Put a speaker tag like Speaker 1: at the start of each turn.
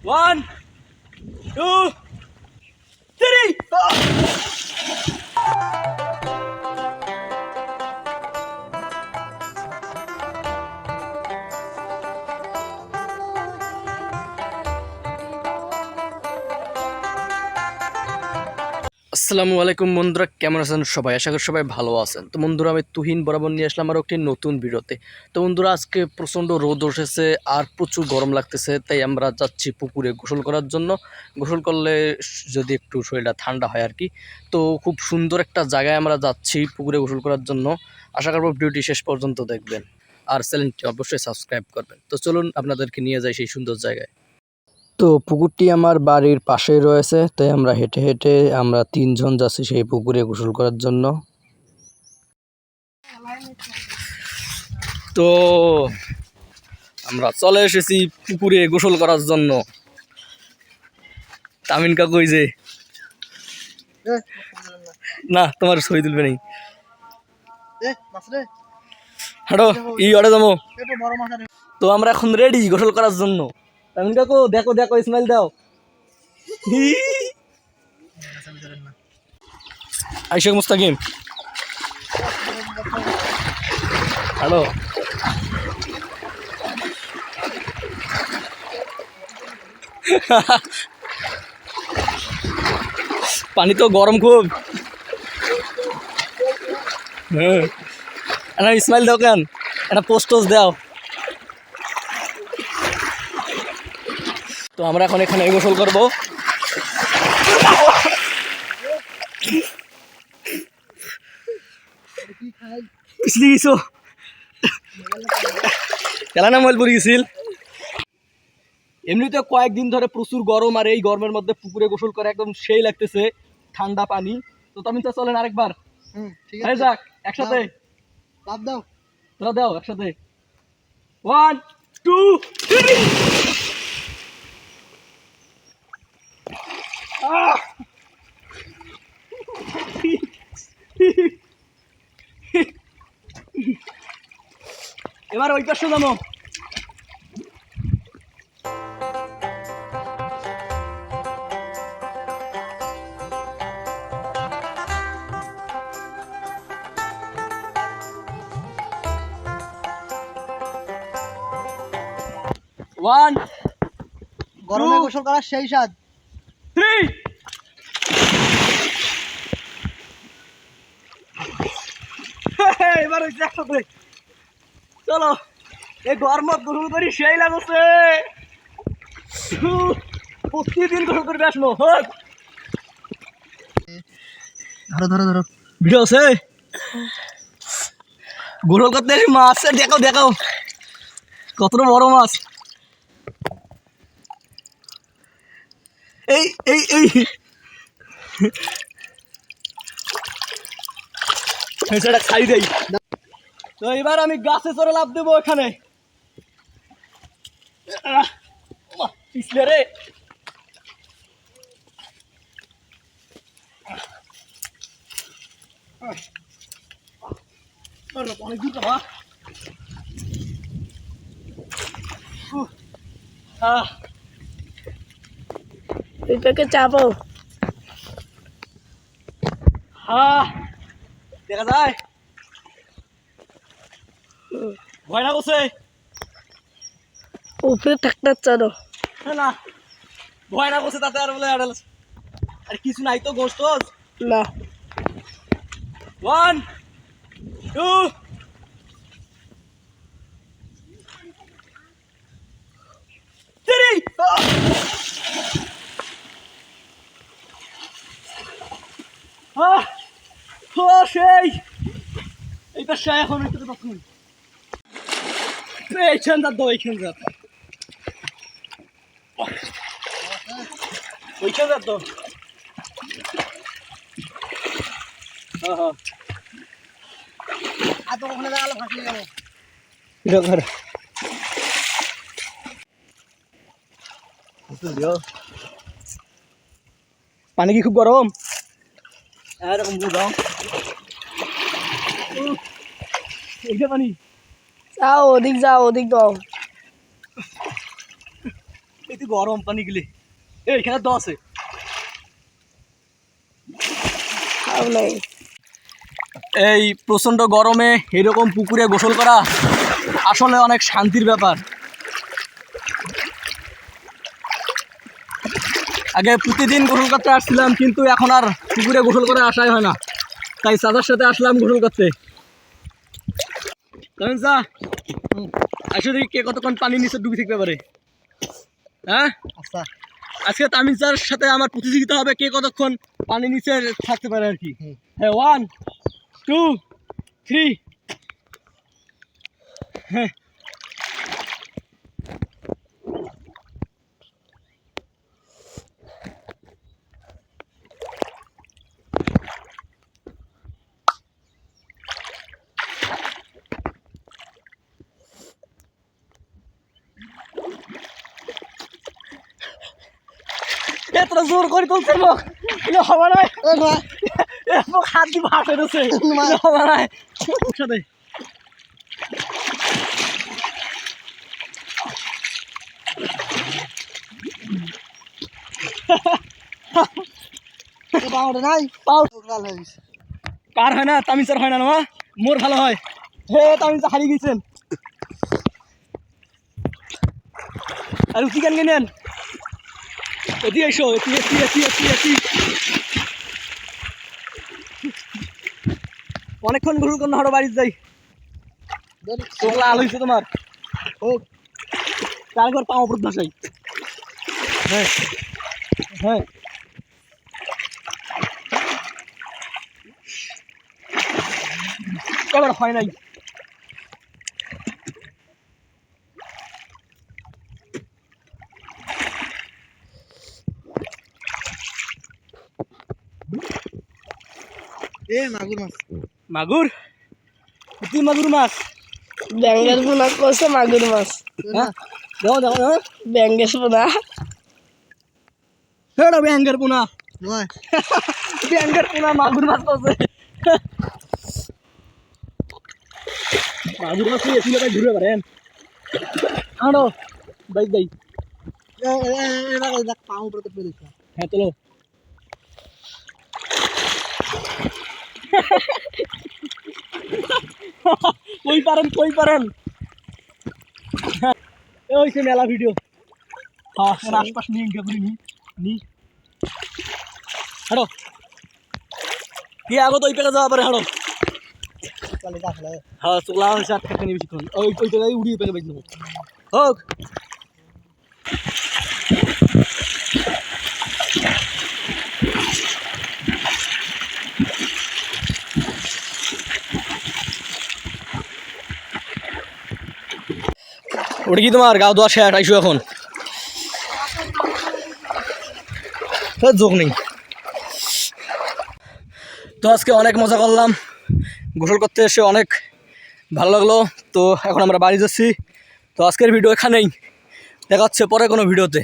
Speaker 1: 1, 2, 3. আসসালামু আলাইকুম বন্ধুরা, কেমন আছেন সবাই? আশা করি সবাই ভালো আছেন। তো বন্ধুরা, আমি তুহিন বরাবর নিয়ে আসলাম আরও একটি নতুন ভিডিওতে। তো বন্ধুরা, আজকে প্রচণ্ড রোদ উঠেছে আর প্রচুর গরম লাগতেছে, তাই আমরা যাচ্ছি পুকুরে গোসল করার জন্য। গোসল করলে যদি একটু শরীরটা ঠান্ডা হয় আর কি। তো খুব সুন্দর একটা জায়গায় আমরা যাচ্ছি পুকুরে গোসল করার জন্য। আশা করব ভিডিওটি শেষ পর্যন্ত দেখবেন আর চ্যানেলটি অবশ্যই সাবস্ক্রাইব করবেন। তো চলুন আপনাদেরকে নিয়ে যাই সেই সুন্দর জায়গায়। তো পুকুরটি আমার বাড়ির পাশেই রয়েছে, তাই আমরা হেঁটে হেঁটে আমরা 3 জন যাচ্ছি সেই পুকুরে গোসল করার জন্য। তো আমরা চলে এসেছি পুকুরে গোসল করার জন্য। তামিন কাকু ওই যে, না তোমার ছবি তুলবে নেই, হাঁটো ই অড়ে যাবো। তো আমরা এখন রেডি গোসল করার জন্য। তামিন কাকু দেখো দেখো, স্মাইল দাও। আইশেক মুস্তাকিম, হ্যালো। পানি তো গরম খুব। হ্যাঁ, একটা স্মাইল দাও, কেন একটা পোস্ট দাও। তো আমরা এখন এখানে গোসল করবো। খেলা না মোবাইল পড়ে গেছিল। এমনিতে কয়েকদিন ধরে প্রচুর গরম, আর এই গরমের মধ্যে পুকুরে গোসল করে একদম সেই লাগতেছে, ঠান্ডা পানি। তো তুমি তো চলেন আরেকবার, যাক একসাথে দাও, তোরা দাও একসাথে। 1, 2, 3। এবার ওই পাশে যাবো।
Speaker 2: গরমে গোসল করার সেই স্বাদ।
Speaker 1: 3। এবার হচ্ছে একসাথে। চলো, এই গরমত গোসল করি সেই লাগছে। প্রতিদিন গোসল করবে আসলো।
Speaker 2: ধরো ধরো ধরো,
Speaker 1: ভিডিও আছে গোসল করতে মাছ দেখাও দেখাও, কত বড় মাছ। এই এই এই সেটা খাই দেই। তো এবার আমি গাছে চড়ে লাভ দেবো এখানে। পিছলে রে, অনেক দূর বাবা।
Speaker 2: এটাকে চাপো।
Speaker 1: দেখা যায়, ভয় না করছে?
Speaker 2: উপরে থাকতে চানো
Speaker 1: না, ভয় না করছে তাতে আর বলে আর কিছু নাই তো, গোস্ত
Speaker 2: না।
Speaker 1: 1, 2, 3। সেই এইটা সে এখন তখন এইখান যা, এইখান যা, ওইখান যা তো।
Speaker 2: আর তো ওখানে দাঁড়ালে ফাঁসিয়ে যাবো।
Speaker 1: পানি কি খুব গরম? এরকম বুঝাও, এইটা পানি।
Speaker 2: যাও ওদিক, যাও ওদিক দাও।
Speaker 1: এতে গরম পানিগুলি এইখানে তো আছে।
Speaker 2: খাও নাই।
Speaker 1: এই প্রচণ্ড গরমে এরকম পুকুরে গোসল করা আসলে অনেক শান্তির ব্যাপার। আগে প্রতিদিন গোসল করতে আসছিলাম, কিন্তু এখন আর পুকুরে গোসল করে আসাই হয় না, তাই চাচার সাথে আসলাম গোসল করতে। আসলে কে কতক্ষণ পানি নিচে ডুবে থাকতে পারে? হ্যাঁ,
Speaker 3: আচ্ছা
Speaker 1: আজকে তামিল স্যার সাথে আমার প্রতিযোগিতা হবে কে কতক্ষণ পানি নিচে থাকতে পারে আর কি। হ্যাঁ, 1 2 3। হ্যাঁ, এতটা জোর করে তুলছে মুখ, এটা হবে না। মুখ হাত দিয়ে ভাত বেরোছে, হবে না সাথে।
Speaker 3: পাউডার নাই লাল হয়ে গেছে।
Speaker 1: কার হয় না? তামিল স্যার হয় না? না, মোর ভালো হয়। হে, তামিল স্যার হারিয়ে গেছেন। আর উঠি কেন নেন? এদিকে এসো, অনেকক্ষণ গোসল করুন, হাড়ো বাড়ি যাই। চোখ লাল হয়েছে তোমার। ও তারপর পাও প্রত ভাষাই। হ্যাঁ হ্যাঁ, এবার হয় নাই।
Speaker 3: মাগুর মাছ
Speaker 1: মাগুর? কি মাগুর মাছ?
Speaker 2: ব্যাঙ্গের পোনা করছে মাগুর মাছ।
Speaker 1: হ্যাঁ, দেখো দেখো দেখো,
Speaker 2: ব্যাঙ্গের পোনা।
Speaker 1: এটা ব্যাঙ্গের পোনা।
Speaker 3: নয়
Speaker 1: ব্যাঙ্গের পোনা মাগুর মাছ করছে। মাগুর মাছ নিয়ে এসে ঘুরে পারেন। আনো বাইক যাই।
Speaker 3: পাউডার তো পেয়ে
Speaker 1: হ্যাঁ, তোলো। কই পারেন। ওই সে মেলা ভিডিও। হ্যাঁ, আশপাশ নিয়ে ইনকা করি নি হাঁটো। কি আগত ওই পেকে যাওয়া পারে, হাঁটো।
Speaker 3: চলে যা ফেলে
Speaker 1: হ্যাঁ, চোখলা হয়েছে আর থাকতে নিয়ে বেশিক্ষণ। ওই জায়গায় উড়িয়ে পেকে বেঁচে নেবো। হোক, ওটা কি তোমার গাও দোয়া শেয়ার আইসো এখন? যোগ নেই তো। আজকে অনেক মজা করলাম, গোসল করতে এসে অনেক ভালো লাগলো। তো এখন আমরা বাড়ি যাচ্ছি। তো আজকের ভিডিও এখানেই, দেখা হচ্ছে পরে কোনো ভিডিওতে।